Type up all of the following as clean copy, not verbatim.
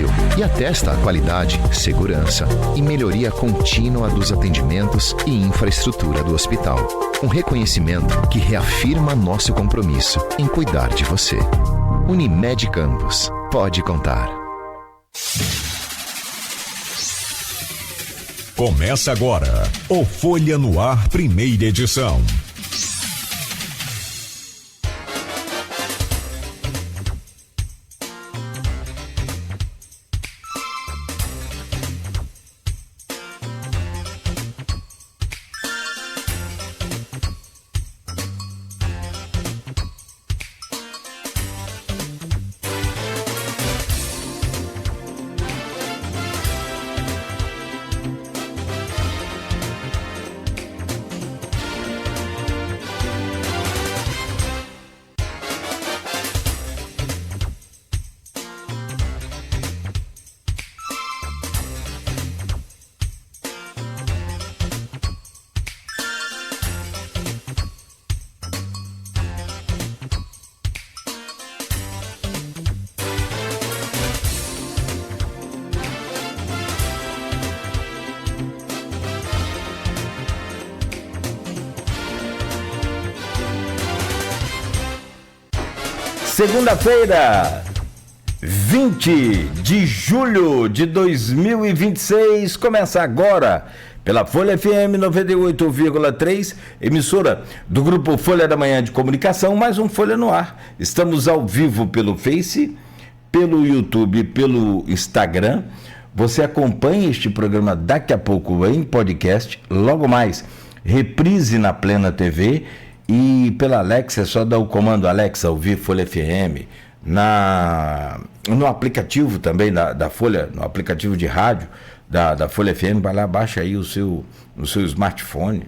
Brasil e atesta a qualidade, segurança e melhoria contínua dos atendimentos e infraestrutura do hospital. Um reconhecimento que reafirma nosso compromisso em cuidar de você. Unimed Campos. Pode contar. Começa agora o Folha no Ar, primeira edição. Segunda-feira, 20 de julho de 2026, começa agora pela Folha FM 98,3, emissora do Grupo Folha da Manhã de Comunicação, mais um Folha no Ar. Estamos ao vivo pelo Face, pelo YouTube, pelo Instagram. Você acompanha este programa daqui a pouco em podcast, logo mais, reprise na Plena TV. E pela Alexa, é só dar o comando Alexa, ouvir Folha FM, no aplicativo também da Folha, no aplicativo de rádio da Folha FM, vai lá, baixa aí no seu smartphone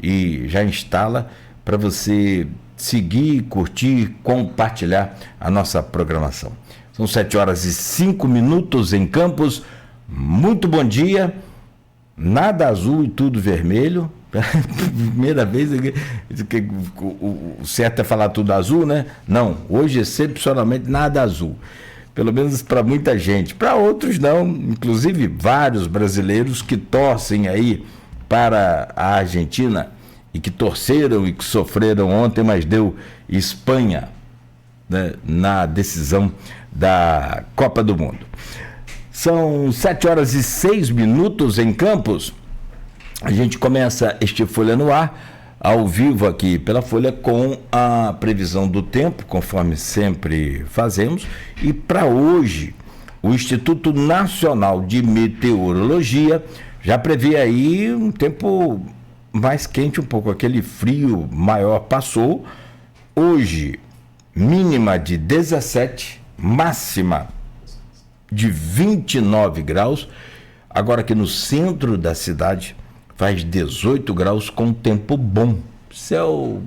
e já instala para você seguir, curtir, compartilhar a nossa programação. São 7h05 em Campos. Muito bom dia. Nada azul e tudo vermelho. Primeira vez o certo é falar tudo azul, né? Não, hoje excepcionalmente nada azul, pelo menos para muita gente. Para outros não, inclusive vários brasileiros que torcem aí para a Argentina e que torceram e que sofreram ontem, mas deu Espanha, né, na decisão da Copa do Mundo. São 7h06 em Campos. A gente começa este Folha no Ar, ao vivo aqui pela Folha, com a previsão do tempo, conforme sempre fazemos. E para hoje, o Instituto Nacional de Meteorologia já prevê aí um tempo mais quente um pouco, aquele frio maior passou. Hoje, mínima de 17, máxima de 29 graus. Agora aqui no centro da cidade faz 18 graus com tempo bom. Céu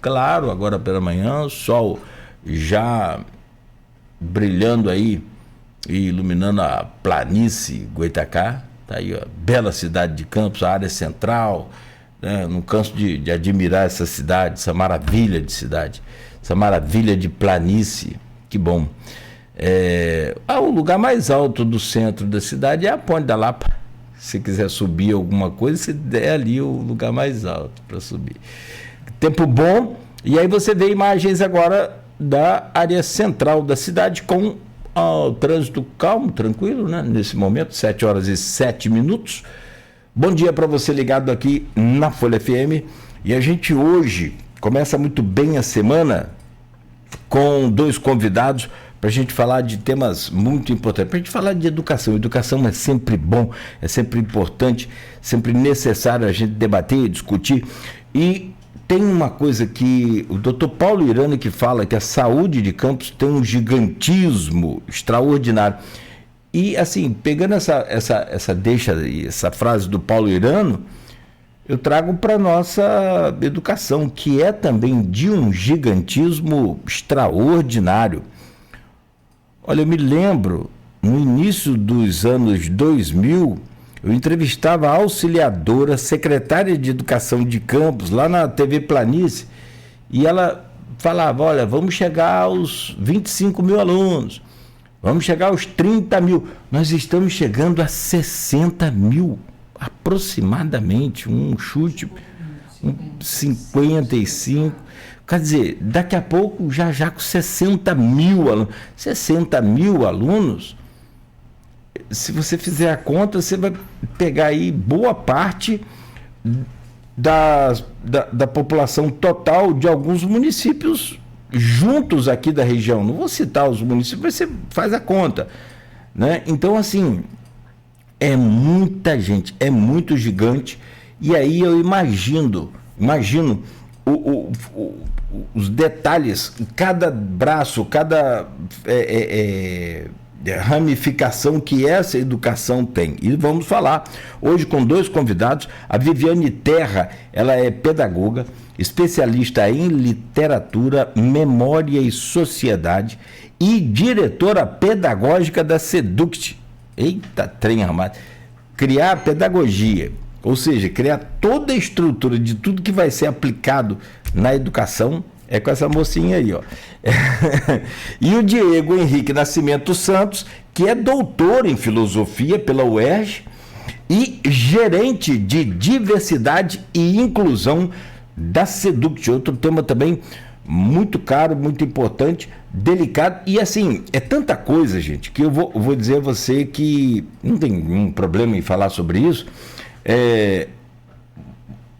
claro agora pela manhã, sol já brilhando aí e iluminando a planície Goitacá. Tá aí, ó, bela cidade de Campos, a área central, né? Não canso de admirar essa cidade, essa maravilha de cidade, essa maravilha de planície, que bom. O lugar mais alto do centro da cidade é a Ponte da Lapa. Se quiser subir alguma coisa, se der ali o lugar mais alto para subir. Tempo bom, e aí você vê imagens agora da área central da cidade com o trânsito calmo, tranquilo, né? Nesse momento, 7h07. Bom dia para você ligado aqui na Folha FM. E a gente hoje começa muito bem a semana com dois convidados para a gente falar de temas muito importantes, para a gente falar de educação. Educação é sempre bom, é sempre importante, sempre necessário a gente debater, discutir. E tem uma coisa que o Dr. Paulo Irano que fala, que a saúde de Campos tem um gigantismo extraordinário. E assim, pegando essa deixa, essa frase do Paulo Irano, eu trago para a nossa educação, que é também de um gigantismo extraordinário. Olha, eu me lembro, no início dos anos 2000, eu entrevistava a auxiliadora, secretária de Educação de Campos, lá na TV Planície, e ela falava, olha, vamos chegar aos 25 mil alunos, Vamos chegar aos 30 mil. Nós estamos chegando a 60 mil, aproximadamente, um chute, 55. Quer dizer, daqui a pouco, já com 60 mil alunos. 60 mil alunos, se você fizer a conta, você vai pegar aí boa parte da população total de alguns municípios juntos aqui da região. Não vou citar os municípios, mas você faz a conta, né? Então, assim, é muita gente, é muito gigante. E aí eu imagino os detalhes, cada braço, cada ramificação que essa educação tem. E vamos falar hoje com dois convidados. A Viviane Terra, ela é pedagoga, especialista em literatura, memória e sociedade e diretora pedagógica da Seduct. Eita, trem armado. Criar pedagogia, ou seja, criar toda a estrutura de tudo que vai ser aplicado na educação, é com essa mocinha aí, ó. E o Diego Henrique Nascimento Santos, que é doutor em filosofia pela UERJ e gerente de diversidade e inclusão da Seduct. Outro tema também muito caro, muito importante, delicado. E assim, é tanta coisa, gente, que eu vou dizer a você que não tem nenhum problema em falar sobre isso.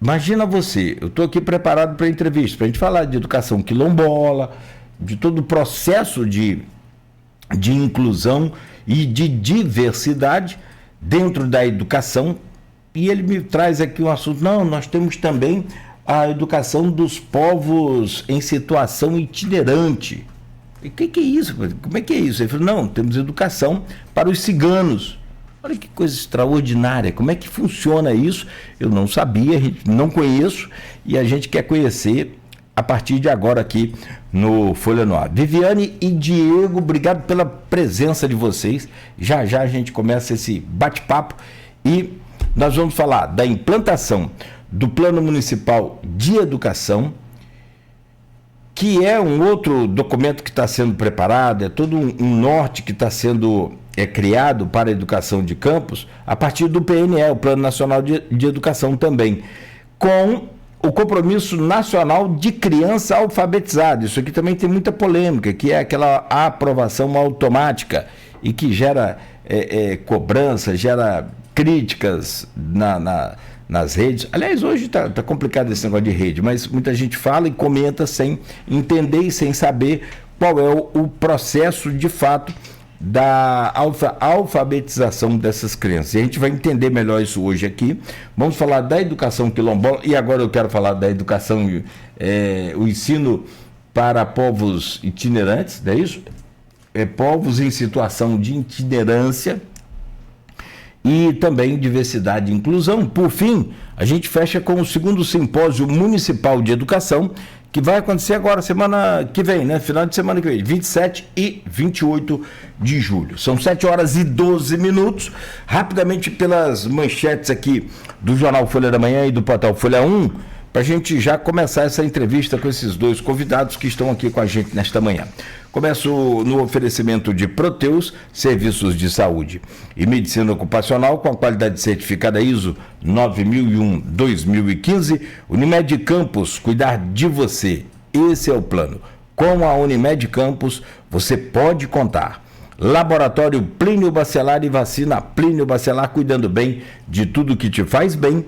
Imagina você, eu estou aqui preparado para a entrevista, para a gente falar de educação quilombola, de todo o processo de inclusão e de diversidade dentro da educação, e ele me traz aqui um assunto. Não, nós temos também a educação dos povos em situação itinerante. E o que é isso? Como é que é isso? Ele falou, não, temos educação para os ciganos. Olha que coisa extraordinária, como é que funciona isso? Eu não sabia, não conheço, e a gente quer conhecer a partir de agora aqui no Folha no Ar. Viviane e Diego, obrigado pela presença de vocês. Já a gente começa esse bate-papo e nós vamos falar da implantação do Plano Municipal de Educação, que é um outro documento que está sendo preparado, é todo um norte que está sendo criado para a educação de campos, a partir do PNE, o Plano Nacional de Educação também, com o compromisso nacional de criança alfabetizada. Isso aqui também tem muita polêmica, que é aquela aprovação automática e que gera cobrança, gera críticas nas redes. Aliás, hoje está complicado esse negócio de rede, mas muita gente fala e comenta sem entender e sem saber qual é o processo de fato da alfabetização dessas crianças. E a gente vai entender melhor isso hoje aqui. Vamos falar da educação quilombola e agora eu quero falar da educação, o ensino para povos itinerantes, não é isso? Povos em situação de itinerância e também diversidade e inclusão. Por fim, a gente fecha com o segundo simpósio municipal de educação, que vai acontecer agora, semana que vem, né? Final de semana que vem, 27 e 28 de julho. São 7 horas e 12 minutos. Rapidamente pelas manchetes aqui do Jornal Folha da Manhã e do portal Folha 1, para a gente já começar essa entrevista com esses dois convidados que estão aqui com a gente nesta manhã. Começo no oferecimento de Proteus, serviços de saúde e medicina ocupacional com a qualidade certificada ISO 9001-2015. Unimed Campos, cuidar de você. Esse é o plano. Com a Unimed Campos, você pode contar. Laboratório Plínio Bacelar e vacina Plínio Bacelar, cuidando bem de tudo que te faz bem.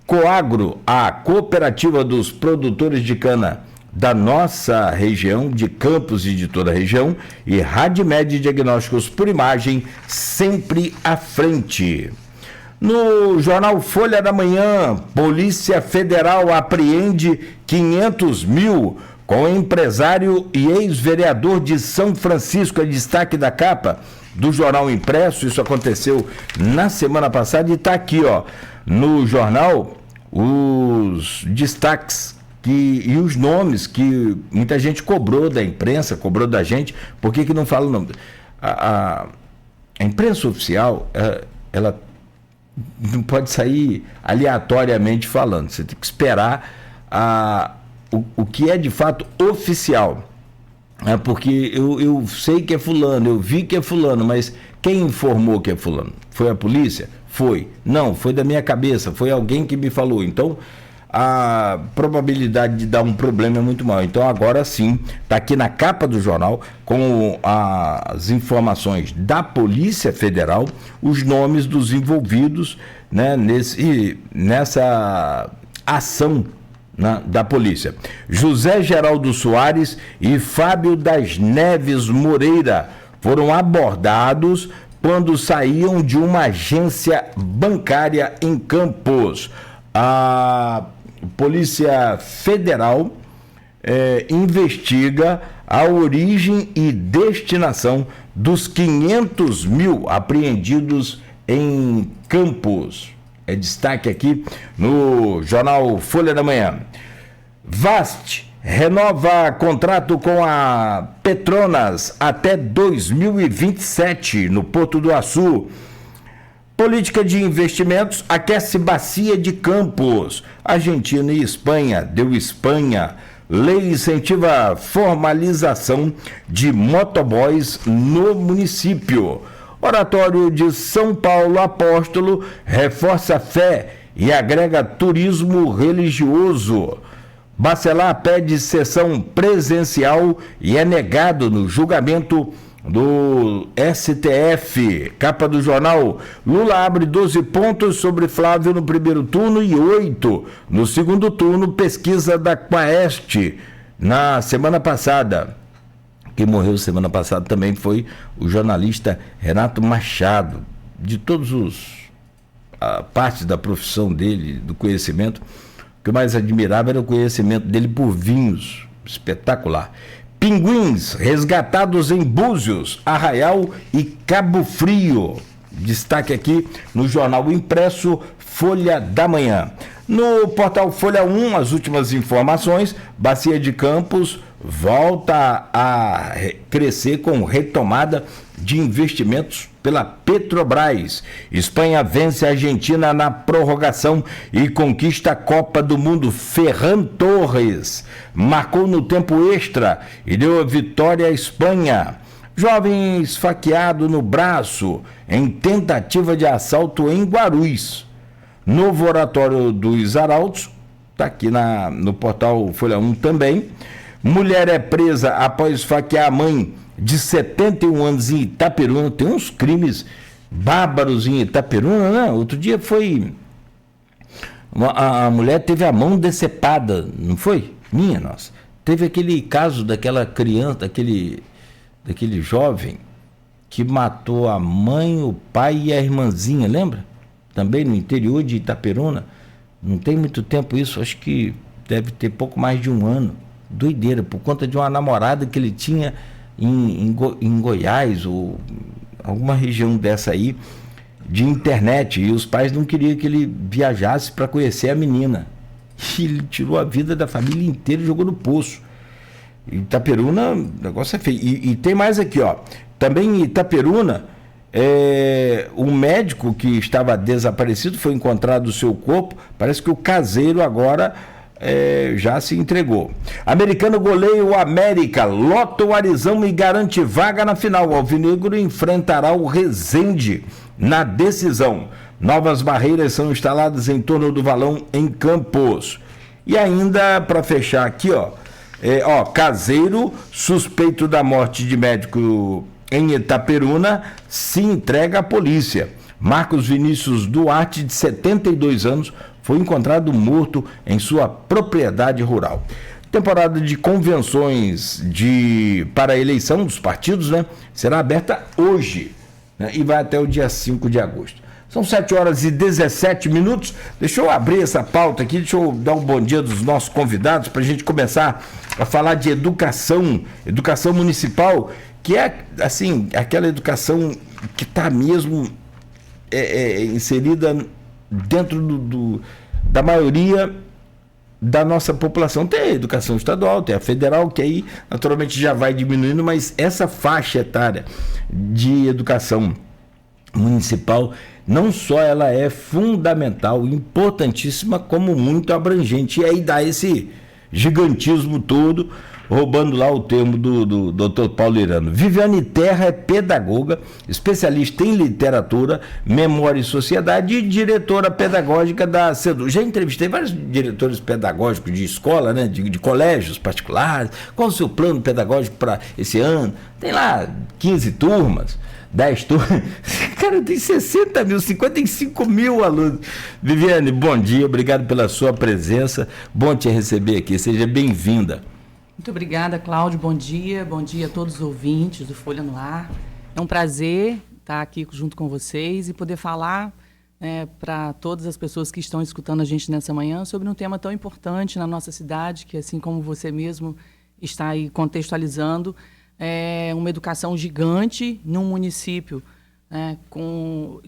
Coagro, a cooperativa dos produtores de cana da nossa região, de Campos e de toda a região, e Radmed Diagnósticos por Imagem, sempre à frente. No jornal Folha da Manhã, Polícia Federal apreende 500 mil com empresário e ex-vereador de São Francisco, é destaque da capa do jornal impresso. Isso aconteceu na semana passada e está aqui, ó, no jornal, os destaques e os nomes que muita gente cobrou da imprensa, cobrou da gente. Por que não fala o nome? A imprensa oficial, ela não pode sair aleatoriamente falando. Você tem que esperar o que é de fato oficial. Porque eu sei que é fulano, eu vi que é fulano, mas quem informou que é fulano? Foi a polícia? Foi. Não, foi da minha cabeça, foi alguém que me falou. Então, a probabilidade de dar um problema é muito maior. Então, agora sim, está aqui na capa do jornal, com as informações da Polícia Federal, os nomes dos envolvidos, né, nessa ação da polícia. José Geraldo Soares e Fábio das Neves Moreira foram abordados quando saíam de uma agência bancária em Campos. A Polícia Federal investiga a origem e destinação dos 500 mil apreendidos em Campos. É destaque aqui no jornal Folha da Manhã. Vast renova contrato com a Petronas até 2027 no Porto do Açu. Política de investimentos aquece bacia de Campos. Argentina e Espanha, deu Espanha. Lei incentiva formalização de motoboys no município. Oratório de São Paulo Apóstolo reforça a fé e agrega turismo religioso. Bacelar pede sessão presencial e é negado no julgamento do STF. Capa do jornal: Lula abre 12 pontos sobre Flávio no primeiro turno e 8 no segundo turno. Pesquisa da Quaest na semana passada. Quem morreu semana passada também foi o jornalista Renato Machado. De todos partes da profissão dele, do conhecimento, o que eu mais admirava era o conhecimento dele por vinhos. Espetacular. Pinguins resgatados em Búzios, Arraial e Cabo Frio. Destaque aqui no jornal impresso Folha da Manhã. No portal Folha 1, as últimas informações: Bacia de Campos volta a crescer com retomada de investimentos pela Petrobras. Espanha vence a Argentina na prorrogação e conquista a Copa do Mundo. Ferran Torres marcou no tempo extra e deu a vitória à Espanha. Jovem esfaqueado no braço em tentativa de assalto em Guarulhos. Novo oratório dos Arautos, está aqui no portal Folha 1 também. Mulher é presa após esfaquear a mãe de 71 anos em Itaperuna. Tem uns crimes bárbaros em Itaperuna, né? Outro dia foi... A mulher teve a mão decepada, não foi? Minha nossa. Teve aquele caso daquela criança, daquele jovem que matou a mãe, o pai e a irmãzinha, lembra? Também no interior de Itaperuna. Não tem muito tempo isso, acho que deve ter pouco mais de um ano. Doideira, por conta de uma namorada que ele tinha em Goiás, ou alguma região dessa aí, de internet, e os pais não queriam que ele viajasse para conhecer a menina. E ele tirou a vida da família inteira e jogou no poço. Itaperuna, o negócio é feio. E tem mais aqui, ó. Também em Itaperuna, um médico que estava desaparecido, foi encontrado o seu corpo. Parece que o caseiro agora já se entregou. Americano goleia o América, lota o Arizão e garante vaga na final. O alvinegro enfrentará o Resende na decisão. Novas barreiras são instaladas em torno do Valão em Campos. E ainda para fechar aqui, caseiro suspeito da morte de médico em Itaperuna se entrega à polícia. Marcos Vinícius Duarte, de 72 anos, foi encontrado morto em sua propriedade rural. Temporada de convenções para a eleição dos partidos, né, será aberta hoje, né, e vai até o dia 5 de agosto. São 7h17. Deixa eu abrir essa pauta aqui, deixa eu dar um bom dia dos nossos convidados para a gente começar a falar de educação municipal, que é, assim, aquela educação que está mesmo inserida dentro da maioria da nossa população. Tem a educação estadual, tem a federal, que aí naturalmente já vai diminuindo, mas essa faixa etária de educação municipal, não só ela é fundamental, importantíssima, como muito abrangente, e aí dá esse gigantismo todo roubando lá o termo do Dr. Paulo Irano. Viviane Terra é pedagoga, especialista em literatura, memória e sociedade e diretora pedagógica da CEDU. Já entrevistei vários diretores pedagógicos de escola, né, de colégios particulares. Qual o seu plano pedagógico para esse ano? Tem lá 15 turmas. 10 turmas. Cara, tem 60 mil, 55 mil alunos. Viviane, bom dia, obrigado pela sua presença. Bom te receber aqui, seja bem-vinda. Muito obrigada, Cláudio. Bom dia a todos os ouvintes do Folha no Ar. É um prazer estar aqui junto com vocês e poder falar para todas as pessoas que estão escutando a gente nessa manhã sobre um tema tão importante na nossa cidade, que assim como você mesmo está aí contextualizando, é uma educação gigante num município,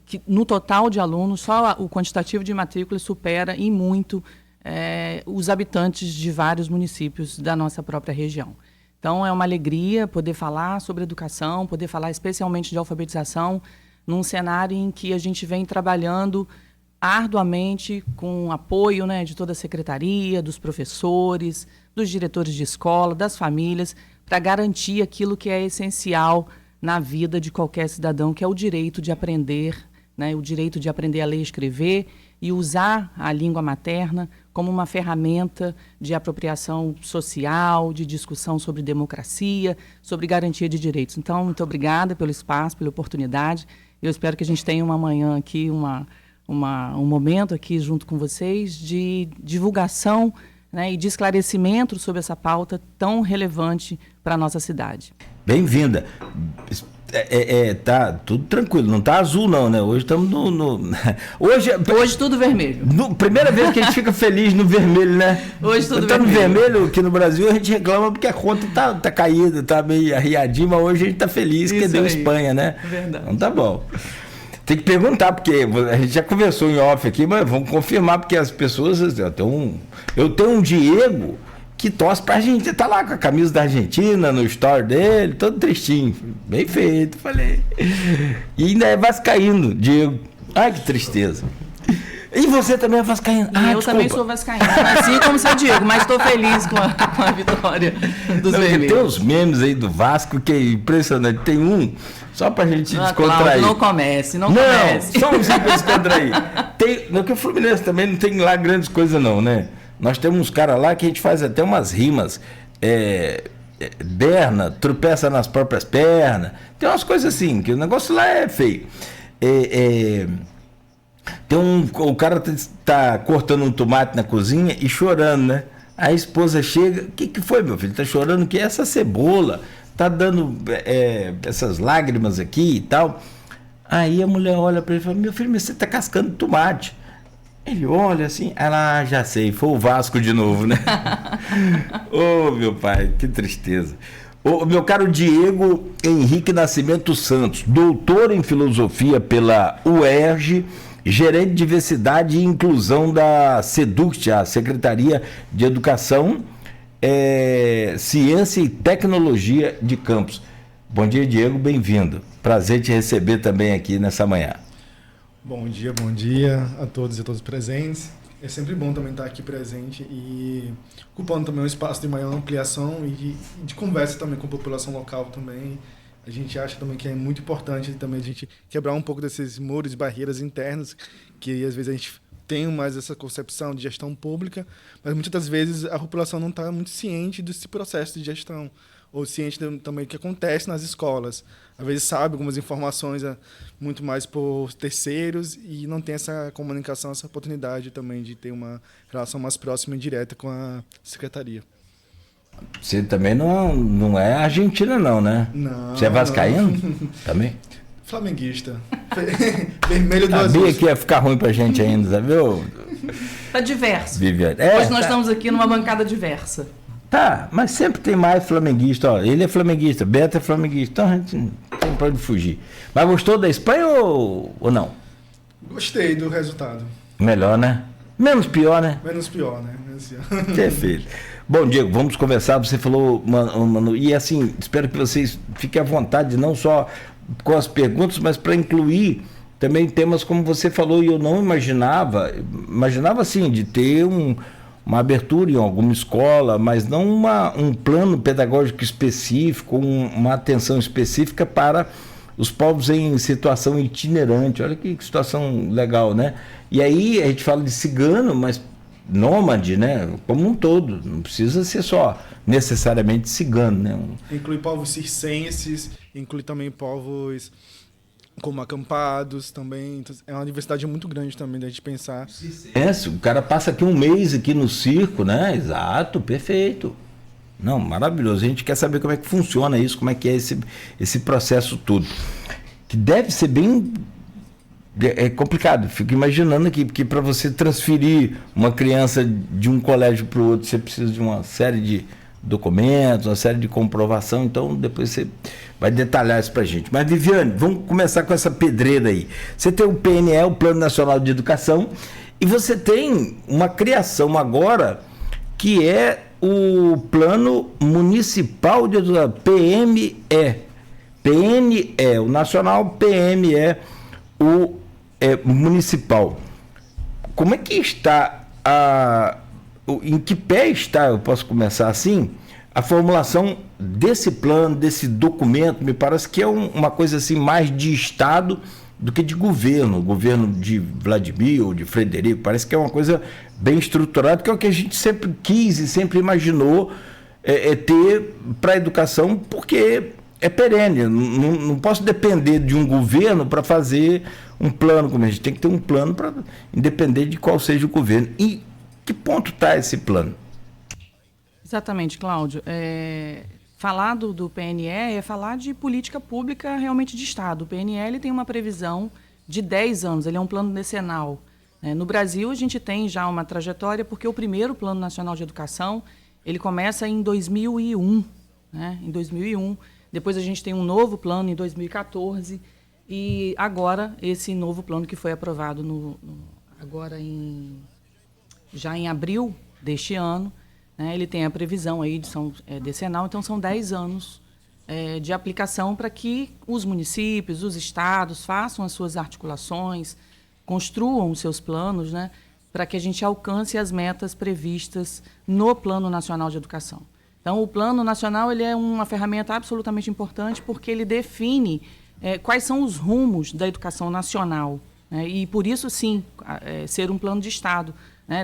que no total de alunos, só o quantitativo de matrícula supera em muito os habitantes de vários municípios da nossa própria região. Então, é uma alegria poder falar sobre educação, poder falar especialmente de alfabetização, num cenário em que a gente vem trabalhando arduamente com o apoio de toda a secretaria, dos professores, dos diretores de escola, das famílias, para garantir aquilo que é essencial na vida de qualquer cidadão, que é o direito de aprender, o direito de aprender a ler e escrever e usar a língua materna como uma ferramenta de apropriação social, de discussão sobre democracia, sobre garantia de direitos. Então, muito obrigada pelo espaço, pela oportunidade. Eu espero que a gente tenha uma manhã aqui, um momento aqui junto com vocês de divulgação e de esclarecimento sobre essa pauta tão relevante para a nossa cidade. Bem-vinda. Tá tudo tranquilo, não tá azul não, né? Hoje estamos Hoje tudo vermelho. Primeira vez que a gente fica feliz no vermelho, né? Hoje tudo tá vermelho. No vermelho, aqui no Brasil a gente reclama porque a conta tá caída, tá meio arriadinha, mas hoje a gente tá feliz que deu Espanha, né? Verdade. Então tá bom. Tem que perguntar, porque a gente já conversou em off aqui, mas vamos confirmar, porque as pessoas... Eu tenho um Diego que torce pra Argentina, tá lá com a camisa da Argentina, no story dele, todo tristinho. Bem feito, falei. E ainda é vascaíno, Diego. Ai, que tristeza. E você também é vascaíno? Eu também sou vascaíno, assim como seu Diego, mas estou feliz com a vitória dos vermelhos. Tem uns memes aí do Vasco que é impressionante. Tem um, só pra gente descontrair. Cláudio, não comece. Não, só um pra descontrair. Porque o Fluminense também não tem lá grandes coisas não, né? Nós temos uns caras lá que a gente faz até umas rimas. Berna, tropeça nas próprias pernas. Tem umas coisas assim, que o negócio lá é feio. O cara tá cortando um tomate na cozinha e chorando, né? A esposa chega, o que foi, meu filho? Tá chorando que essa cebola tá dando essas lágrimas aqui e tal. Aí a mulher olha para ele e fala, meu filho, mas você tá cascando tomate. Ele olha assim, ela já sei, foi o Vasco de novo, né? Ô, meu pai, que tristeza. O meu caro Diego Henrique Nascimento Santos, doutor em filosofia pela UERJ, gerente de diversidade e inclusão da SEDUCT, a Secretaria de Educação, Ciência e Tecnologia de Campos. Bom dia, Diego, bem-vindo. Prazer te receber também aqui nessa manhã. Bom dia a todos e a todas presentes. É sempre bom também estar aqui presente e ocupando também um espaço de maior ampliação e de conversa também com a população local também. A gente acha também que é muito importante também a gente quebrar um pouco desses muros e barreiras internas, que às vezes a gente tem mais essa concepção de gestão pública, mas muitas das vezes a população não está muito ciente desse processo de gestão, ou ciente também do que acontece nas escolas. Às vezes sabe algumas informações muito mais por terceiros e não tem essa comunicação, essa oportunidade também de ter uma relação mais próxima e direta com a secretaria. Você também não é argentina não, né? Não. Você é vascaíno? Também? Flamenguista. Vermelho do azul. Sabia que ia ficar ruim pra gente ainda, sabe? Tá diverso. Viviane. Hoje nós estamos aqui numa bancada diversa. Tá, mas sempre tem mais flamenguista. Ó, ele é flamenguista, Beto é flamenguista. Então a gente não tem pra onde fugir. Mas gostou da Espanha ou não? Gostei do resultado. Melhor, né? Menos pior, né? Menos pior, né? Perfeito. Bom, Diego, vamos conversar. Você falou, mano, e assim, espero que vocês fiquem à vontade, não só com as perguntas, mas para incluir também temas como você falou, e eu não imaginava assim, de ter uma abertura em alguma escola, mas não um plano pedagógico específico, uma atenção específica para os povos em situação itinerante. Olha que situação legal, né? E aí a gente fala de cigano, mas nômade, né? Como um todo, não precisa ser só necessariamente cigano, né? Inclui povos circenses, inclui também povos como acampados também. Então, é uma diversidade muito grande também da gente pensar. O cara passa aqui um mês aqui no circo, né? Exato, perfeito. Não, maravilhoso. A gente quer saber como é que funciona isso, como é que é esse processo todo. Que deve ser bem complicado. Fico imaginando aqui, porque para você transferir uma criança de um colégio para o outro, você precisa de uma série de documentos, uma série de comprovação. Então, depois você vai detalhar isso para a gente. Mas, Viviane, vamos começar com essa pedreira aí. Você tem o PNE, o Plano Nacional de Educação, e você tem uma criação agora que é o Plano Municipal de Educação, PME. PNE, o nacional, PME, o municipal. Como é que está em que pé está, eu posso começar assim, a formulação desse plano, desse documento? Me parece que é uma coisa assim mais de Estado do que de governo. O governo de Vladimir ou de Frederico, parece que é uma coisa bem estruturada, que é o que a gente sempre quis e sempre imaginou ter para a educação, porque é perene. Não posso depender de um governo para fazer um plano, como a gente tem que ter um plano para independente de qual seja o governo. E que ponto está esse plano? Exatamente, Cláudio. Falar do PNE é falar de política pública realmente de Estado. O PNE tem uma previsão de 10 anos, ele é um plano decenal. No Brasil, a gente tem já uma trajetória, porque o primeiro Plano Nacional de Educação, ele começa em 2001, em 2001. Depois a gente tem um novo plano em 2014 e agora esse novo plano que foi aprovado já em abril deste ano, ele tem a previsão aí decenal, então são 10 anos de aplicação para que os municípios, os estados façam as suas articulações, construam os seus planos, para que a gente alcance as metas previstas no Plano Nacional de Educação. Então, o Plano Nacional ele é uma ferramenta absolutamente importante porque ele define quais são os rumos da educação nacional. E, por isso, sim, ser um plano de Estado.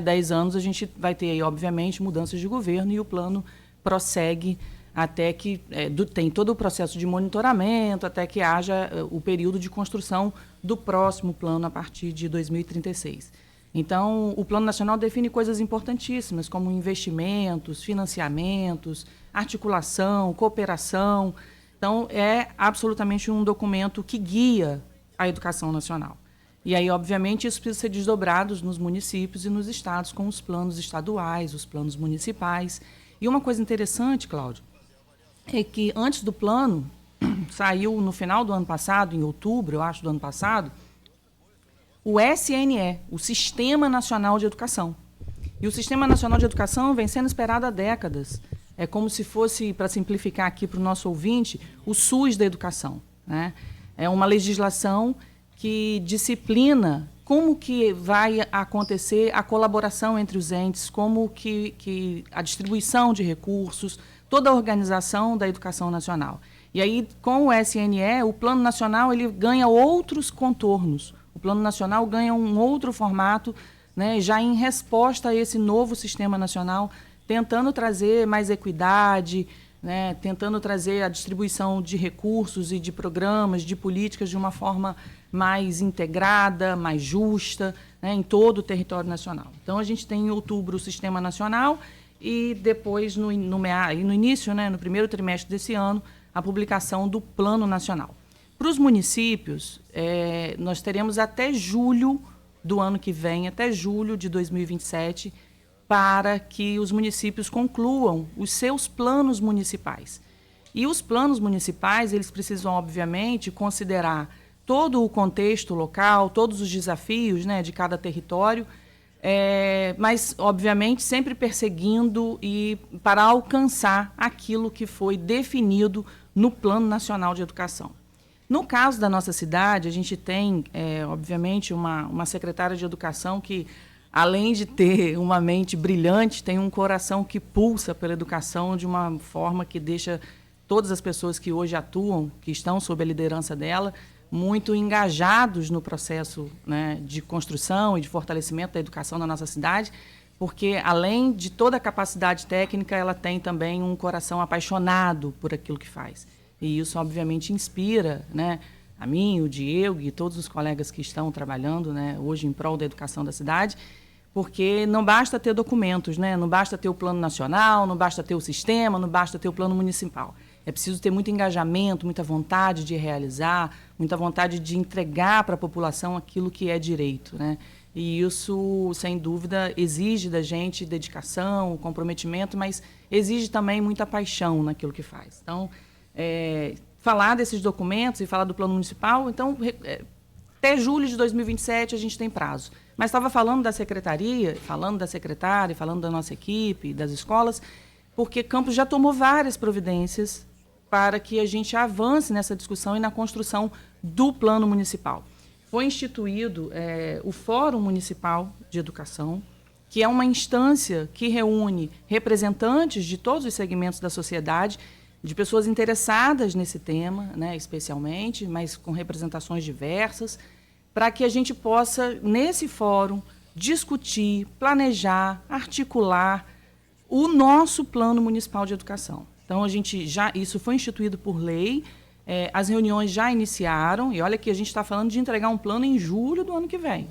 10 anos a gente vai ter, aí, obviamente, mudanças de governo e o plano prossegue até que tem todo o processo de monitoramento, até que haja o período de construção do próximo plano a partir de 2036. Então, o Plano Nacional define coisas importantíssimas, como investimentos, financiamentos, articulação, cooperação. Então, é absolutamente um documento que guia a educação nacional. E aí, obviamente, isso precisa ser desdobrado nos municípios e nos estados, com os planos estaduais, os planos municipais. E uma coisa interessante, Cláudio, é que antes do plano, saiu no final do ano passado, em outubro, eu acho, do ano passado, o SNE, o Sistema Nacional de Educação. E o Sistema Nacional de Educação vem sendo esperado há décadas. É como se fosse, para simplificar aqui para o nosso ouvinte, o SUS da educação. É uma legislação que disciplina como que vai acontecer a colaboração entre os entes, como que a distribuição de recursos, toda a organização da educação nacional. E aí, com o SNE, o Plano Nacional ele ganha outros contornos. O Plano Nacional ganha um outro formato, já em resposta a esse novo Sistema Nacional, tentando trazer mais equidade, tentando trazer a distribuição de recursos e de programas, de políticas de uma forma mais integrada, mais justa, em todo o território nacional. Então, a gente tem em outubro o Sistema Nacional e depois, no início, no primeiro trimestre desse ano, a publicação do Plano Nacional. Para os municípios, nós teremos até julho do ano que vem, até julho de 2027, para que os municípios concluam os seus planos municipais. E os planos municipais, eles precisam, obviamente, considerar todo o contexto local, todos os desafios de cada território, mas, obviamente, sempre perseguindo e para alcançar aquilo que foi definido no Plano Nacional de Educação. No caso da nossa cidade, a gente tem, obviamente, uma secretária de Educação que além de ter uma mente brilhante, tem um coração que pulsa pela educação de uma forma que deixa todas as pessoas que hoje atuam, que estão sob a liderança dela, muito engajados no processo, né, de construção e de fortalecimento da educação na nossa cidade, porque, além de toda a capacidade técnica, ela tem também um coração apaixonado por aquilo que faz. E isso, obviamente, inspira, né, a mim, o Diego e todos os colegas que estão trabalhando, né, hoje em prol da educação da cidade, porque não basta ter documentos, né, não basta ter o plano nacional, não basta ter o sistema, não basta ter o plano municipal. É preciso ter muito engajamento, muita vontade de realizar, muita vontade de entregar para a população aquilo que é direito, né? E isso, sem dúvida, exige da gente dedicação, comprometimento, mas exige também muita paixão naquilo que faz. Então, falar desses documentos e falar do plano municipal, então, até julho de 2027 a gente tem prazo. Mas estava falando da secretaria, falando da secretária, falando da nossa equipe, das escolas, porque Campos já tomou várias providências para que a gente avance nessa discussão e na construção do plano municipal. Foi instituído o Fórum Municipal de Educação, que é uma instância que reúne representantes de todos os segmentos da sociedade, de pessoas interessadas nesse tema, né, especialmente, mas com representações diversas, para que a gente possa, nesse fórum, discutir, planejar, articular o nosso plano municipal de educação. Então, isso foi instituído por lei, as reuniões já iniciaram, e olha que a gente está falando de entregar um plano em julho do ano que vem.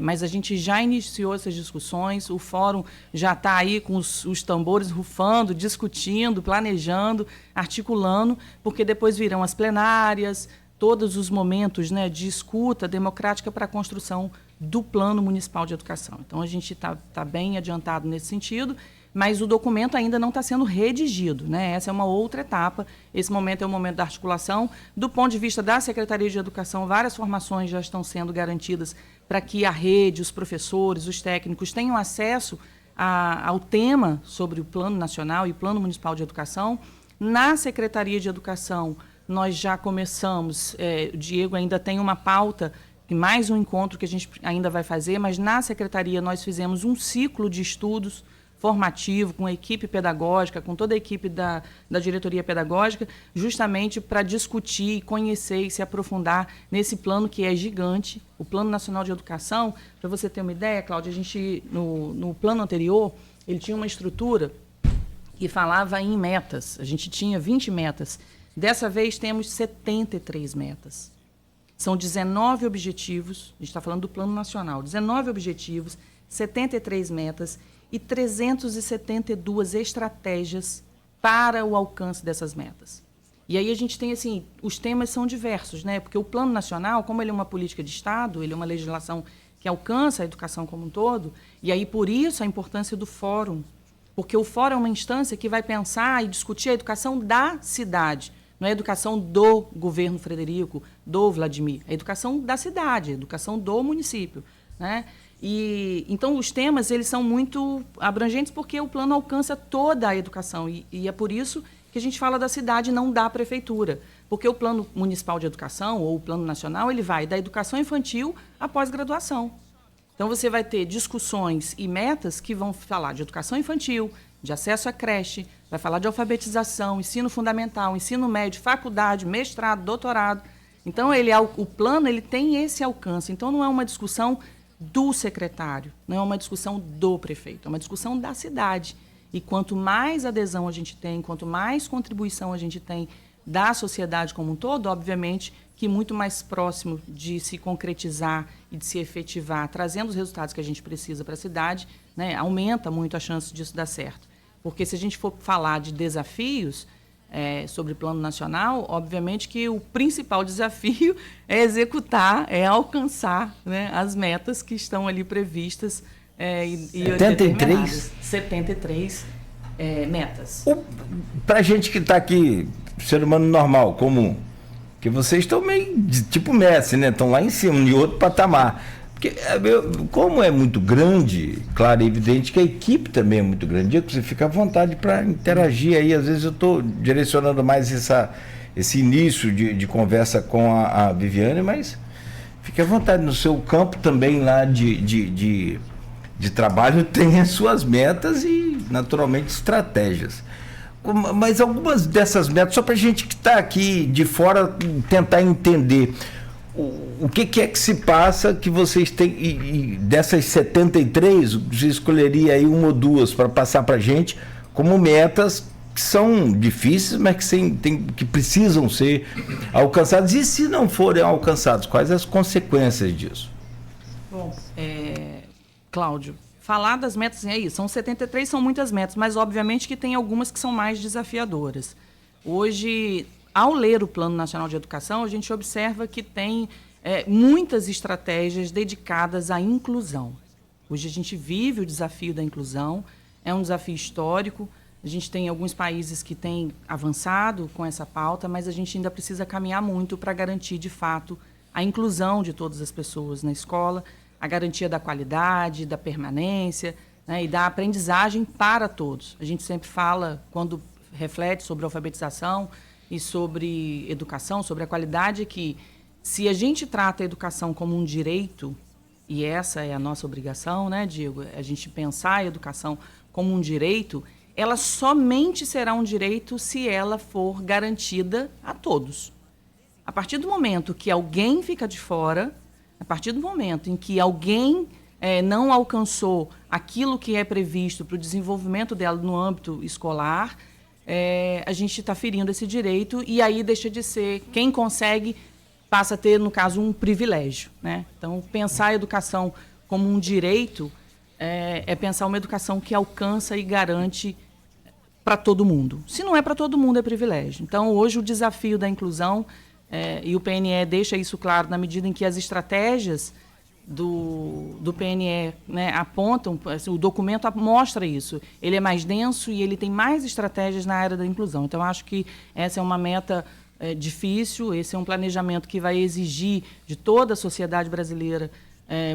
Mas a gente já iniciou essas discussões, o fórum já está aí com os tambores rufando, discutindo, planejando, articulando, porque depois virão as plenárias, todos os momentos, né, de escuta democrática para a construção do Plano Municipal de Educação. Então, a gente está bem adiantado nesse sentido, mas o documento ainda não está sendo redigido, né? Essa é uma outra etapa. Esse momento é o momento da articulação. Do ponto de vista da Secretaria de Educação, várias formações já estão sendo garantidas para que a rede, os professores, os técnicos tenham acesso ao tema sobre o Plano Nacional e o Plano Municipal de Educação. Na Secretaria de Educação, nós já começamos, o Diego ainda tem uma pauta, mais um encontro que a gente ainda vai fazer, mas na Secretaria nós fizemos um ciclo de estudos formativo, com a equipe pedagógica, com toda a equipe da diretoria pedagógica, justamente para discutir, conhecer e se aprofundar nesse plano que é gigante, o Plano Nacional de Educação. Para você ter uma ideia, Cláudia, a gente, no plano anterior, ele tinha uma estrutura que falava em metas. A gente tinha 20 metas. Dessa vez, temos 73 metas. São 19 objetivos, a gente está falando do Plano Nacional, 19 objetivos, 73 metas, e 372 estratégias para o alcance dessas metas. E aí a gente tem, assim, os temas são diversos, né? Porque o Plano Nacional, como ele é uma política de Estado, ele é uma legislação que alcança a educação como um todo, e aí por isso a importância do fórum, porque o fórum é uma instância que vai pensar e discutir a educação da cidade, não é a educação do governo Frederico, do Vladimir, é a educação da cidade, a educação do município, né? E então os temas eles são muito abrangentes porque o plano alcança toda a educação e é por isso que a gente fala da cidade, não da prefeitura, porque o Plano Municipal de Educação ou o Plano Nacional ele vai da educação infantil à pós-graduação. Então você vai ter discussões e metas que vão falar de educação infantil, de acesso à creche, vai falar de alfabetização, ensino fundamental, ensino médio, faculdade, mestrado, doutorado. Então o plano ele tem esse alcance. Então não é uma discussão do secretário, não é uma discussão do prefeito, é uma discussão da cidade. E quanto mais adesão a gente tem, quanto mais contribuição a gente tem da sociedade como um todo, obviamente que muito mais próximo de se concretizar e de se efetivar, trazendo os resultados que a gente precisa para a cidade, né, aumenta muito a chance disso dar certo. Porque se a gente for falar de desafios, sobre o Plano Nacional, obviamente que o principal desafio é executar, é alcançar, né, as metas que estão ali previstas. 73 metas. Para a gente que está aqui, ser humano normal, comum, que vocês estão meio tipo Messi, né? Estão lá em cima, em outro patamar. Porque, como é muito grande, claro e evidente que a equipe também é muito grande, você fica à vontade para interagir aí. Às vezes eu estou direcionando mais esse início de conversa com a Viviane, mas fique à vontade no seu campo também lá de de trabalho tem as suas metas e, naturalmente, estratégias. Mas algumas dessas metas, só para a gente que está aqui de fora tentar entender o que é que se passa que vocês têm, e dessas 73, você escolheria aí uma ou duas para passar para a gente como metas que são difíceis, mas que precisam ser alcançadas. E se não forem alcançados, quais as consequências disso? Bom, Cláudio, falar das metas é isso. São 73, são muitas metas, mas obviamente que tem algumas que são mais desafiadoras. Hoje, ao ler o Plano Nacional de Educação, a gente observa que tem muitas estratégias dedicadas à inclusão. Hoje a gente vive o desafio da inclusão, é um desafio histórico. A gente tem alguns países que têm avançado com essa pauta, mas a gente ainda precisa caminhar muito para garantir, de fato, a inclusão de todas as pessoas na escola, a garantia da qualidade, da permanência, né, e da aprendizagem para todos. A gente sempre fala, quando reflete sobre alfabetização e sobre educação, sobre a qualidade, que se a gente trata a educação como um direito, e essa é a nossa obrigação, né, Diego, a gente pensar a educação como um direito, ela somente será um direito se ela for garantida a todos. A partir do momento que alguém fica de fora, a partir do momento em que alguém não alcançou aquilo que é previsto para o desenvolvimento dela no âmbito escolar, a gente está ferindo esse direito e aí deixa de ser quem consegue, passa a ter, no caso, um privilégio, né? Então, pensar a educação como um direito é pensar uma educação que alcança e garante para todo mundo. Se não é para todo mundo, é privilégio. Então, hoje, o desafio da inclusão, e o PNE deixa isso claro na medida em que as estratégias do PNE, né, apontam, o documento mostra isso. Ele é mais denso e ele tem mais estratégias na área da inclusão. Então, acho que essa é uma meta difícil, esse é um planejamento que vai exigir de toda a sociedade brasileira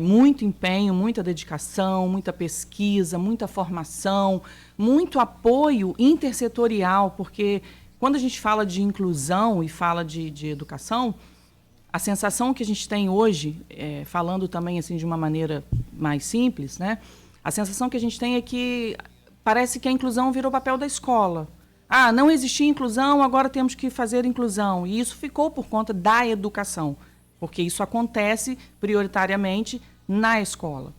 muito empenho, muita dedicação, muita pesquisa, muita formação, muito apoio intersetorial, porque quando a gente fala de inclusão e fala de educação, a sensação que a gente tem hoje, falando também assim de uma maneira mais simples, né? A sensação que a gente tem é que parece que a inclusão virou papel da escola. Ah, não existia inclusão, agora temos que fazer inclusão. E isso ficou por conta da educação, porque isso acontece prioritariamente na escola.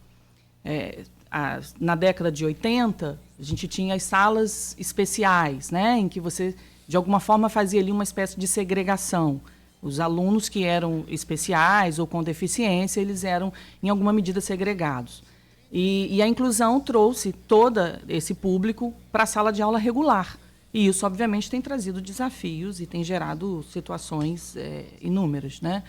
Na década de 80, a gente tinha as salas especiais, né, em que você, de alguma forma, fazia ali uma espécie de segregação. Os alunos que eram especiais ou com deficiência, eles eram, em alguma medida, segregados. E a inclusão trouxe todo esse público para a sala de aula regular. E isso, obviamente, tem trazido desafios e tem gerado situações inúmeras, né?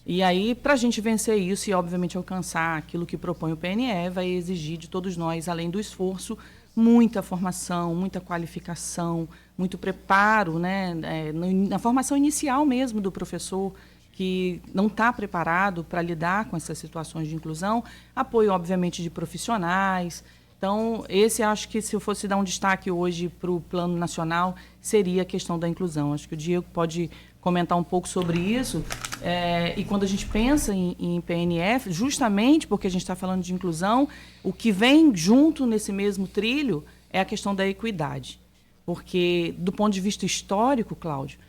E aí, para a gente vencer isso e, obviamente, alcançar aquilo que propõe o PNE, vai exigir de todos nós, além do esforço, muita formação, muita qualificação, muito preparo, né? Na formação inicial mesmo do professor, que não está preparado para lidar com essas situações de inclusão, apoio, obviamente, de profissionais. Então, esse acho que, se eu fosse dar um destaque hoje para o Plano Nacional, seria a questão da inclusão. Acho que o Diego pode comentar um pouco sobre isso. E quando a gente pensa em PNF, justamente porque a gente está falando de inclusão, o que vem junto nesse mesmo trilho é a questão da equidade. Porque, do ponto de vista histórico, Cláudio,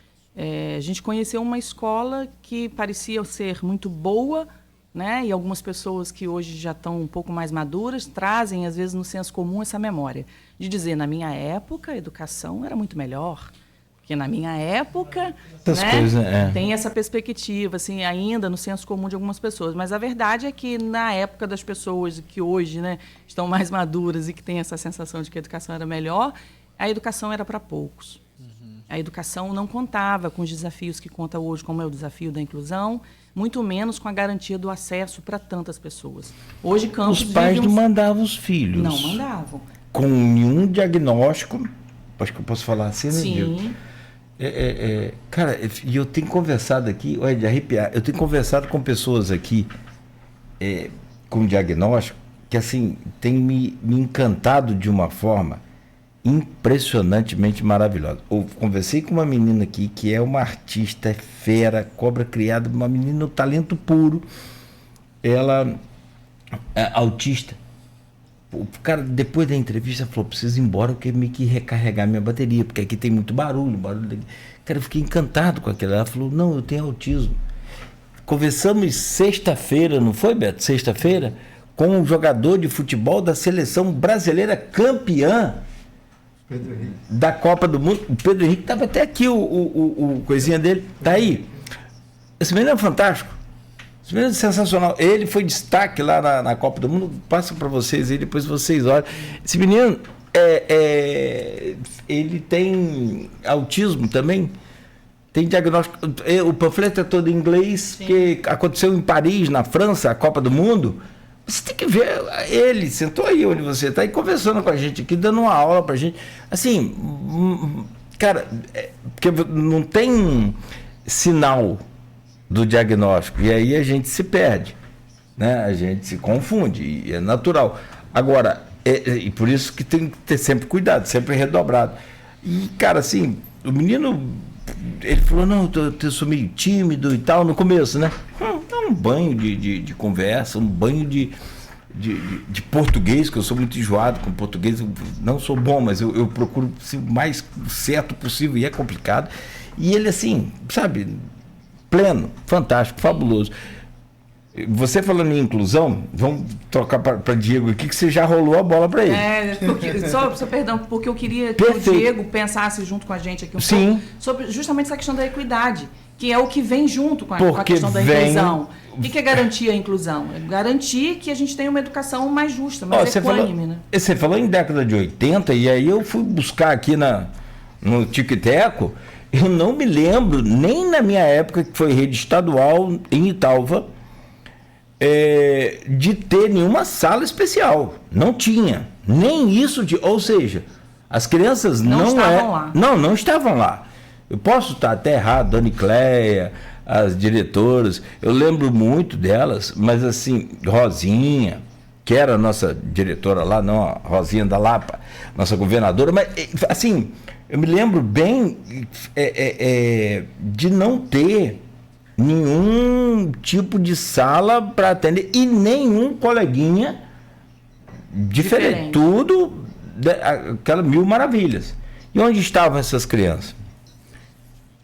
a gente conheceu uma escola que parecia ser muito boa, né? E algumas pessoas que hoje já estão um pouco mais maduras trazem, às vezes, no senso comum essa memória de dizer, na minha época, a educação era muito melhor. Porque na minha época, né, tem essa perspectiva, assim, ainda no senso comum de algumas pessoas. Mas a verdade é que na época das pessoas que hoje, né, estão mais maduras e que têm essa sensação de que a educação era melhor, a educação era para poucos. A educação não contava com os desafios que conta hoje, como é o desafio da inclusão, muito menos com a garantia do acesso para tantas pessoas. Hoje, Campos os pais não mandavam os filhos. Não mandavam. Com nenhum diagnóstico, acho que eu posso falar assim, né? Sim. Cara, e eu tenho conversado aqui, olha, de arrepiar, eu tenho conversado com pessoas aqui com diagnóstico que, assim, tem me encantado de uma forma impressionantemente maravilhosa. Eu conversei com uma menina aqui que é uma artista, é fera, cobra criada, uma menina, no talento puro. Ela é autista. O cara, depois da entrevista, falou, preciso ir embora, porque meio que recarregar minha bateria, porque aqui tem muito barulho. Cara, eu fiquei encantado com aquilo. Ela falou, não, eu tenho autismo. Conversamos sexta-feira, não foi, Beto? Sexta-feira, com um jogador de futebol da seleção brasileira campeã da Copa do Mundo. O Pedro Henrique estava até aqui, o coisinha dele. Tá aí. Esse menino é fantástico. Esse menino é sensacional. Ele foi destaque lá na Copa do Mundo. Passa para vocês aí, depois vocês olham. Esse menino, ele tem autismo também. Tem diagnóstico. O panfleto é todo em inglês, sim, que aconteceu em Paris, na França, a Copa do Mundo. Você tem que ver, ele sentou aí onde você está e conversando com a gente aqui, dando uma aula pra gente. Assim, cara, porque não tem sinal do diagnóstico, e aí a gente se perde, né? A gente se confunde, e é natural. Agora, e por isso que tem que ter sempre cuidado, sempre redobrado. E, cara, assim, o menino, ele falou, não, eu sou meio tímido e tal, no começo, né? Um banho de conversa, um banho de português, que eu sou muito enjoado com português, eu não sou bom, mas eu procuro ser o mais certo possível, e é complicado. E ele, assim, sabe, pleno, fantástico, fabuloso. Você falando em inclusão, vamos trocar para Diego aqui, que você já rolou a bola para ele. Só perdão, porque eu queria que Perfeito. o Diego pensasse junto com a gente aqui Sim. pouco sobre justamente essa questão da equidade, que é o que vem junto com a questão da inclusão. O que é garantir a inclusão? É garantir que a gente tenha uma educação mais justa, mais equânime, né? Você falou em década de 80, e aí eu fui buscar aqui no Tico e Teco, eu não me lembro, nem na minha época, que foi rede estadual em Italva, de ter nenhuma sala especial. Não tinha. Nem isso, ou seja, as crianças não estavam lá. Não estavam lá. Eu posso estar até errado, Dona Cléia, as diretoras, eu lembro muito delas, mas assim, Rosinha, que era a nossa diretora lá, não a Rosinha da Lapa, nossa governadora, mas assim, eu me lembro bem de não ter nenhum tipo de sala para atender e nenhum coleguinha diferente. Tudo aquelas mil maravilhas. E onde estavam essas crianças?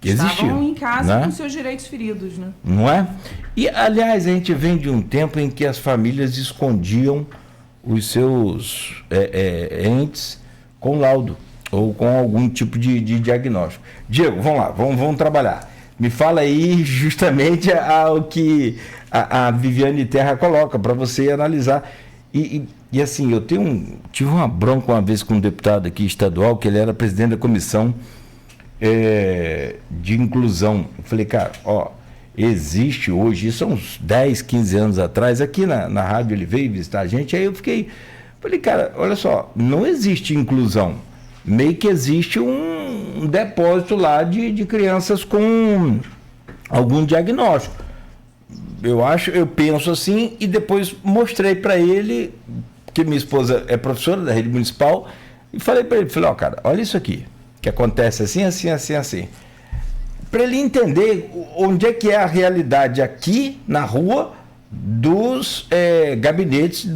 Estavam em casa, né? Com seus direitos feridos, né? Não é? E, aliás, a gente vem de um tempo em que as famílias escondiam os seus entes com laudo ou com algum tipo de diagnóstico. Diego, vamos lá, vamos trabalhar. Me fala aí justamente ao que a Viviane Terra coloca para você analisar. E assim, eu tive uma bronca uma vez com um deputado aqui estadual, que ele era presidente da comissão de inclusão. Eu falei, cara, existe hoje, isso há uns 10, 15 anos atrás, aqui na rádio ele veio visitar a gente, aí eu falei, cara, olha só, não existe inclusão, meio que existe um depósito lá de crianças com algum diagnóstico. Eu penso assim, e depois mostrei para ele, que minha esposa é professora da rede municipal, e falei para ele, cara, olha isso aqui, que acontece assim, assim, assim, assim. Para ele entender onde é que é a realidade aqui na rua dos gabinetes,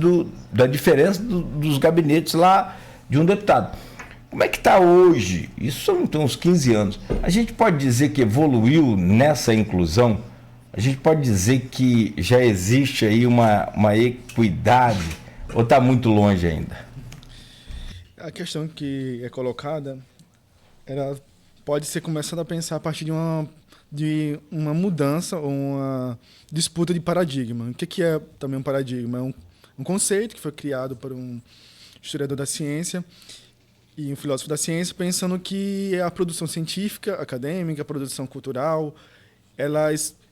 da diferença dos gabinetes lá de um deputado. Como é que está hoje? Isso tem uns 15 anos. A gente pode dizer que evoluiu nessa inclusão? A gente pode dizer que já existe aí uma equidade? Ou está muito longe ainda? A questão que é colocada, ela pode ser começada a pensar a partir de uma mudança ou uma disputa de paradigma. O que é também um paradigma? É um conceito que foi criado por um historiador da ciência e um filósofo da ciência, pensando que a produção científica, acadêmica, a produção cultural,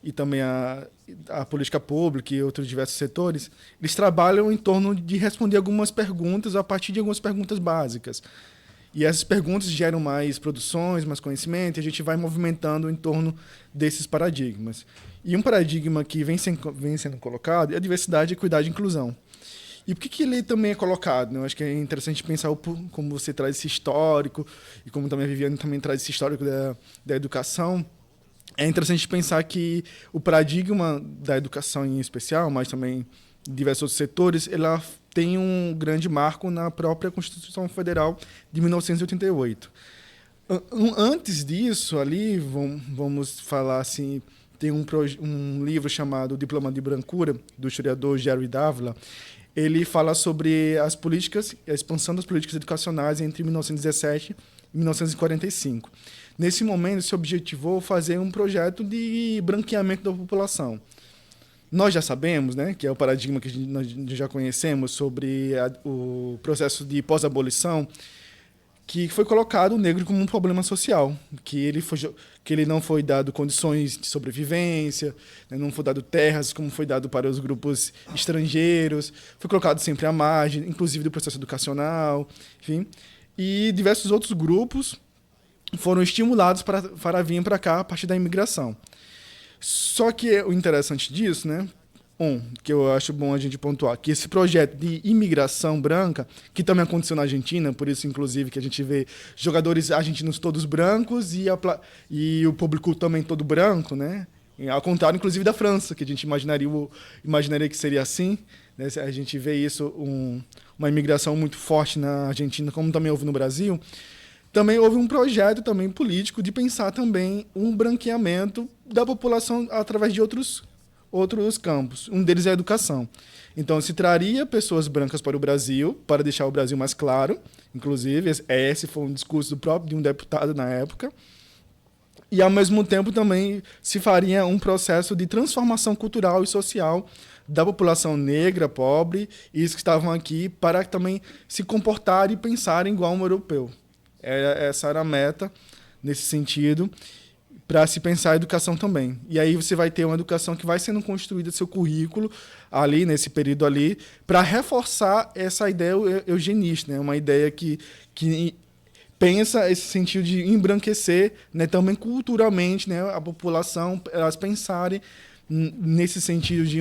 e também a política pública e outros diversos setores, eles trabalham em torno de responder algumas perguntas a partir de algumas perguntas básicas. E essas perguntas geram mais produções, mais conhecimento, e a gente vai movimentando em torno desses paradigmas. E um paradigma que vem sendo colocado é a diversidade, equidade e inclusão. E por que ele também é colocado? Eu acho que é interessante pensar como você traz esse histórico, e como também a Viviane também traz esse histórico da educação. É interessante pensar que o paradigma da educação em especial, mas também diversos outros setores, ela tem um grande marco na própria Constituição Federal de 1988. Antes disso, ali, vamos falar assim, tem um livro chamado Diploma de Brancura, do historiador Jerry Dávila. Ele fala sobre as políticas, a expansão das políticas educacionais entre 1917 e 1945. Nesse momento, se objetivou fazer um projeto de branqueamento da população. Nós já sabemos, né, que é o paradigma que nós já conhecemos sobre o processo de pós-abolição, que foi colocado o negro como um problema social, que ele não foi dado condições de sobrevivência, né, não foi dado terras como foi dado para os grupos estrangeiros, foi colocado sempre à margem, inclusive do processo educacional, enfim. E diversos outros grupos foram estimulados para vir para cá a partir da imigração. Só que o interessante disso, né, que eu acho bom a gente pontuar, que esse projeto de imigração branca, que também aconteceu na Argentina, por isso, inclusive, que a gente vê jogadores argentinos todos brancos e o público também todo branco, né? Ao contrário, inclusive, da França, que a gente imaginaria que seria assim, né? A gente vê isso, uma imigração muito forte na Argentina, como também houve no Brasil. Também houve um projeto também político de pensar também um branqueamento da população através de outros campos. Um deles é a educação. Então, se traria pessoas brancas para o Brasil, para deixar o Brasil mais claro. Inclusive, esse foi um discurso de um deputado na época. E, ao mesmo tempo, também se faria um processo de transformação cultural e social da população negra, pobre, e os que estavam aqui, para também se comportarem e pensarem igual um europeu. Essa era a meta, nesse sentido, para se pensar a educação também. E aí você vai ter uma educação que vai sendo construída seu currículo ali, nesse período ali, para reforçar essa ideia eugenista, né? Uma ideia que pensa esse sentido de embranquecer, né, também culturalmente, né, a população, elas pensarem nesse sentido de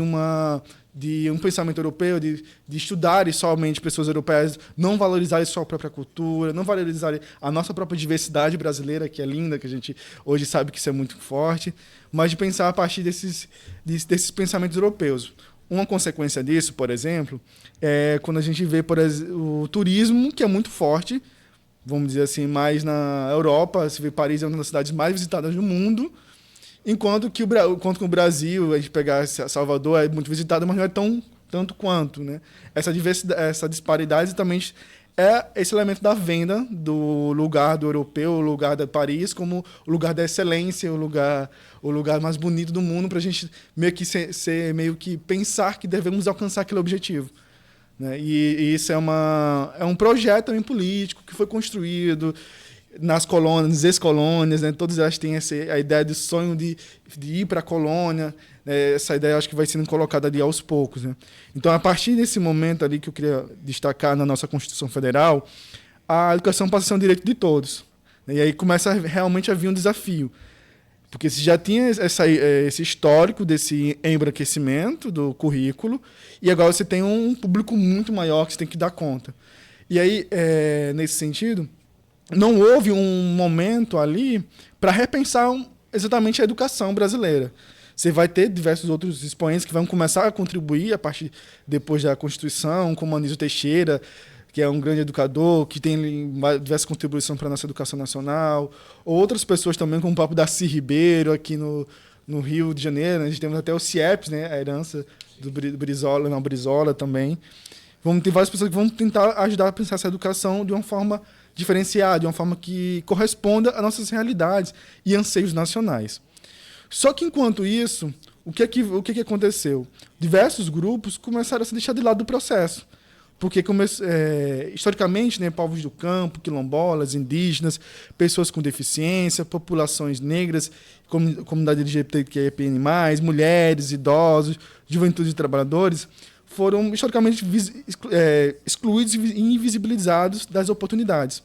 um pensamento europeu, de estudarem somente pessoas europeias, não valorizarem sua própria cultura, não valorizarem a nossa própria diversidade brasileira, que é linda, que a gente hoje sabe que isso é muito forte, mas de pensar a partir desses pensamentos europeus. Uma consequência disso, por exemplo, é quando a gente vê, por exemplo, o turismo, que é muito forte, vamos dizer assim, mais na Europa. Se vê, Paris é uma das cidades mais visitadas do mundo, enquanto que o Brasil, a gente pegar Salvador, é muito visitado, mas não é tanto quanto, né? Essa disparidade também é esse elemento da venda do lugar do europeu, o lugar de Paris, como o lugar da excelência, o lugar mais bonito do mundo, para a gente meio que pensar que devemos alcançar aquele objetivo, né? E isso é um projeto também político que foi construído nas colônias, ex-colônias, né? Todas elas têm a ideia de sonho de ir para a colônia, né? Essa ideia acho que vai sendo colocada ali aos poucos, né? Então, a partir desse momento ali que eu queria destacar na nossa Constituição Federal, a educação passa a ser um direito de todos, né? E aí começa realmente a vir um desafio, porque se já tinha esse histórico desse embranquecimento do currículo, e agora você tem um público muito maior que você tem que dar conta. E aí, nesse sentido, não houve um momento ali para repensar exatamente a educação brasileira. Você vai ter diversos outros expoentes que vão começar a contribuir a partir depois da Constituição, como Anísio Teixeira, que é um grande educador, que tem diversas contribuições para a nossa educação nacional. Outras pessoas também, como o próprio Darcy Ribeiro, aqui no Rio de Janeiro. Né? A gente tem até o CIEPS, né? A herança do Brizola também. Vamos ter várias pessoas que vão tentar ajudar a pensar essa educação de uma forma diferenciada, de uma forma que corresponda às nossas realidades e anseios nacionais. Só que, enquanto isso, o que aconteceu? Diversos grupos começaram a se deixar de lado do processo. Porque, historicamente, né, povos do campo, quilombolas, indígenas, pessoas com deficiência, populações negras, comunidade LGBTQIA+, mulheres, idosos, juventude e trabalhadores, foram historicamente excluídos e invisibilizados das oportunidades.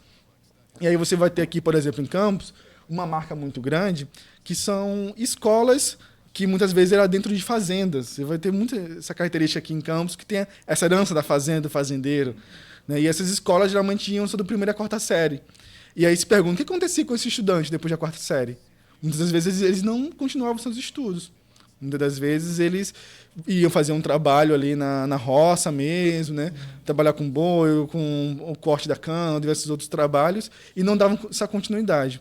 E aí você vai ter aqui, por exemplo, em Campos, uma marca muito grande, que são escolas que muitas vezes era dentro de fazendas. Você vai ter muita essa característica aqui em Campos, que tem essa herança da fazenda, do fazendeiro, né? E essas escolas geralmente iam só do primeira à quarta série. E aí se pergunta, o que acontecia com esse estudante depois da quarta série? Muitas das vezes eles não continuavam seus estudos, Muitas das vezes eles iam fazer um trabalho ali na roça mesmo, né? Trabalhar com boi, com o corte da cana, diversos outros trabalhos, e não davam essa continuidade.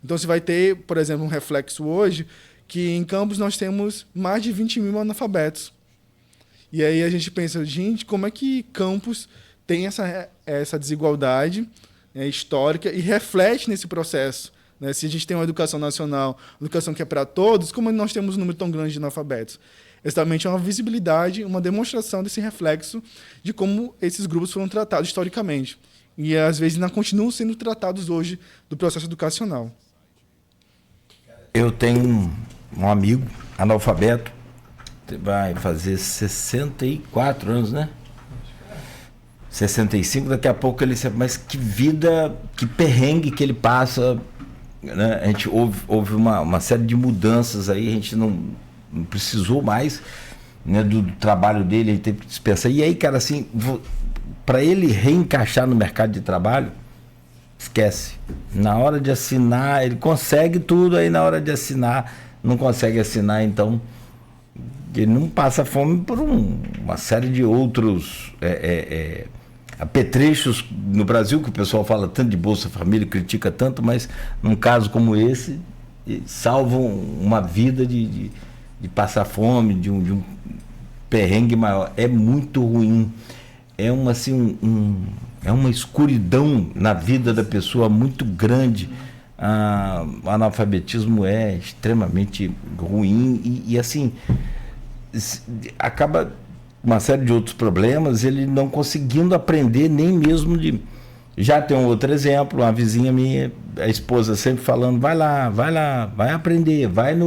Então você vai ter, por exemplo, um reflexo hoje, que em Campos nós temos mais de 20 mil analfabetos. E aí a gente pensa, gente, como é que Campos tem essa desigualdade, né, histórica e reflete nesse processo? Né? Se a gente tem uma educação nacional, uma educação que é para todos, como nós temos um número tão grande de analfabetos? Exatamente é uma visibilidade, uma demonstração desse reflexo de como esses grupos foram tratados historicamente. E, às vezes, ainda continuam sendo tratados hoje do processo educacional. Eu tenho um amigo analfabeto, vai fazer 64 anos, né? 65, daqui a pouco ele... Mas que vida, que perrengue que ele passa... Né? A gente houve uma série de mudanças aí, a gente não precisou mais, né, do trabalho dele, ele teve que dispensar. E aí, cara, assim, para ele reencaixar no mercado de trabalho, esquece. Na hora de assinar, ele consegue tudo, aí na hora de assinar, não consegue assinar, então ele não passa fome por uma série de outros apetrechos no Brasil, que o pessoal fala tanto de Bolsa Família, critica tanto, mas num caso como esse, salvam uma vida de passar fome, de um perrengue maior. É muito ruim. É uma escuridão na vida da pessoa muito grande. O analfabetismo é extremamente ruim e assim, acaba uma série de outros problemas, ele não conseguindo aprender nem mesmo de... Já tem um outro exemplo, uma vizinha minha, a esposa sempre falando, vai lá, vai aprender, vai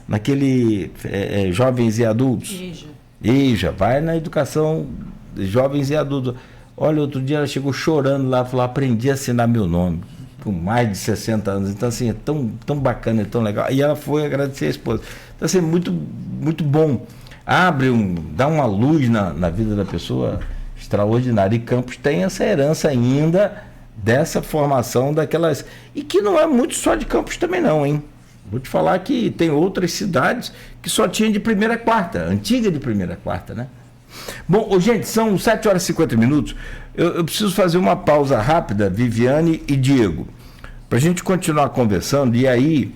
naquele jovens e adultos. EJA, vai na educação de jovens e adultos. Olha, outro dia ela chegou chorando lá, falou, aprendi a assinar meu nome, com mais de 60 anos. Então, assim, é tão bacana, é tão legal. E ela foi agradecer a esposa. Então, assim, muito, muito bom. Dá uma luz na vida da pessoa extraordinária. E Campos tem essa herança ainda dessa formação daquelas... E que não é muito só de Campos também não, hein? Vou te falar que tem outras cidades que só tinha de 1ª a 4ª, antiga de 1ª a 4ª, né? Bom, gente, são 7 horas e 50 minutos. Eu preciso fazer uma pausa rápida, Viviane e Diego, para a gente continuar conversando. E aí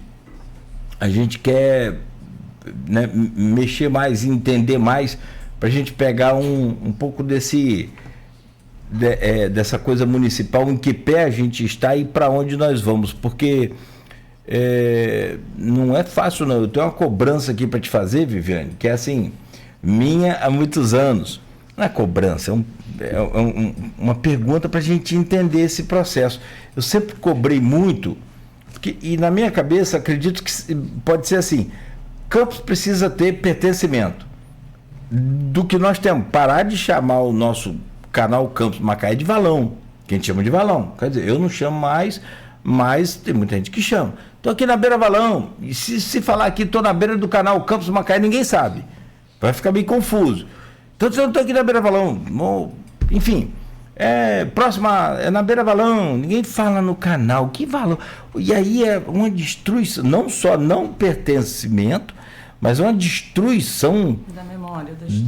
a gente quer, né, mexer mais, entender mais, para a gente pegar um pouco dessa coisa municipal, em que pé a gente está e para onde nós vamos, porque não é fácil não. Eu tenho uma cobrança aqui para te fazer, Viviane, que é assim, minha há muitos anos. Não é cobrança, é uma pergunta para a gente entender esse processo. Eu sempre cobrei muito, e na minha cabeça acredito que pode ser assim: Campos precisa ter pertencimento. Do que nós temos, parar de chamar o nosso canal Campos Macaé de Valão, que a gente chama de Valão. Quer dizer, eu não chamo mais, mas tem muita gente que chama. Estou aqui na beira Valão, e se falar aqui, estou na beira do canal Campos Macaé, ninguém sabe. Vai ficar meio confuso. Então, eu não estou aqui na beira Valão. Enfim, próxima, é na beira Valão, ninguém fala no canal. Que valor? E aí é uma destruição, não só não pertencimento, mas uma destruição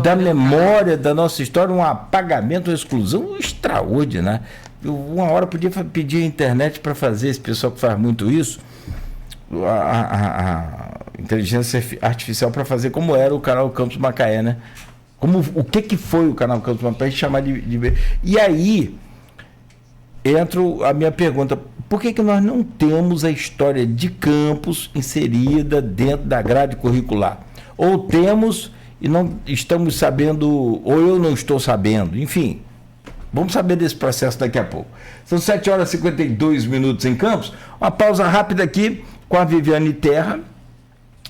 da memória da nossa história, um apagamento, uma exclusão extraordinária. Uma hora podia pedir a internet para fazer, esse pessoal que faz muito isso, a inteligência artificial, para fazer como era o canal Campos Macaé, né? O que foi o canal Campos Macaé, para a gente chamar de... E aí entra a minha pergunta: por que nós não temos a história de Campos inserida dentro da grade curricular? Ou temos e não estamos sabendo, ou eu não estou sabendo, enfim. Vamos saber desse processo daqui a pouco. São 7 horas e 52 minutos em Campos. Uma pausa rápida aqui com a Viviane Terra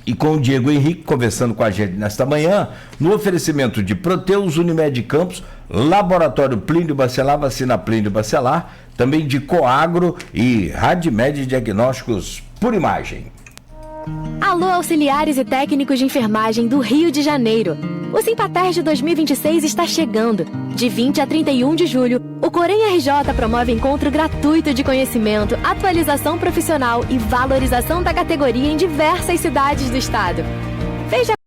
e com o Diego Henrique, conversando com a gente nesta manhã, no oferecimento de Proteus, Unimed Campos, Laboratório Plínio Bacelar, Vacina Plínio Bacelar, também de Coagro e Radmed Diagnósticos por Imagem. Alô, auxiliares e técnicos de enfermagem do Rio de Janeiro. O Simpaterge 2026 está chegando. De 20 a 31 de julho, o Corém RJ promove encontro gratuito de conhecimento, atualização profissional e valorização da categoria em diversas cidades do estado. Veja